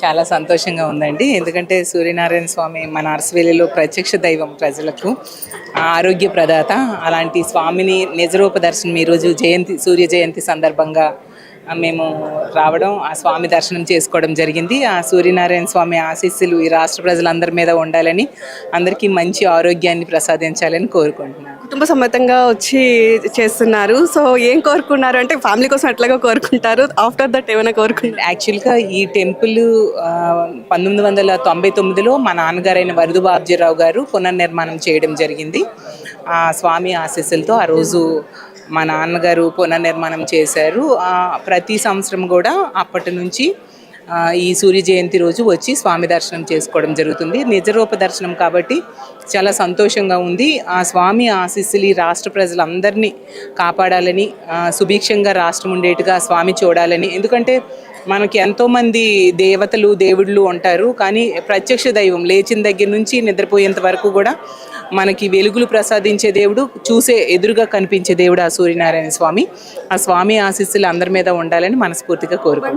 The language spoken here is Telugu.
చాలా సంతోషంగా ఉందండి. ఎందుకంటే సూర్యనారాయణ స్వామి మన అరసవెల్లిలో ప్రత్యక్ష దైవం ప్రజలకు. ఆరోగ్య ప్రదాత. అలాంటి స్వామిని నిజరూప దర్శనం ఈరోజు సూర్య జయంతి సందర్భంగా మేము రావడం, ఆ స్వామి దర్శనం చేసుకోవడం జరిగింది. ఆ సూర్యనారాయణ స్వామి ఆశీస్సులు ఈ రాష్ట్ర ప్రజలందరి మీద ఉండాలని, అందరికీ మంచి ఆరోగ్యాన్ని ప్రసాదించాలని కోరుకుంటున్నాను. కుటుంబ సమేతంగా వచ్చి చేస్తున్నారు. సో ఏం కోరుకున్నారు అంటే ఫ్యామిలీ కోసం ఎట్లాగో కోరుకుంటారు, ఆఫ్టర్ దట్ ఏమైనా కోరుకుంటారు? యాక్చువల్గా ఈ టెంపుల్ 1999లో మా నాన్నగారైన వరదు బాబ్జీరావు గారు పునర్నిర్మాణం చేయడం జరిగింది. ఆ స్వామి ఆశీస్సులతో ఆ రోజు మా నాన్నగారు పునర్నిర్మాణం చేశారు. ప్రతి సంవత్సరం కూడా అప్పటి నుంచి ఈ సూర్య జయంతి రోజు వచ్చి స్వామి దర్శనం చేసుకోవడం జరుగుతుంది. నిజరూప దర్శనం కాబట్టి చాలా సంతోషంగా ఉంది. ఆ స్వామి ఆశీస్సులు ఈ రాష్ట్ర ప్రజలందరినీ కాపాడాలని, సుభిక్షంగా రాష్ట్రం ఉండేట్టుగా స్వామి చూడాలని. ఎందుకంటే మనకి ఎంతోమంది దేవతలు దేవుళ్ళు ఉంటారు, కానీ ప్రత్యక్ష దైవం లేచిన దగ్గర నుంచి నిద్రపోయేంత వరకు కూడా మనకి వెలుగులు ప్రసాదించే దేవుడు, చూసే ఎదురుగా కనిపించే దేవుడు ఆ సూర్యనారాయణ స్వామి. ఆ స్వామి ఆశీస్సులు అందరి మీద ఉండాలని మనస్ఫూర్తిగా కోరుకుంటున్నాను.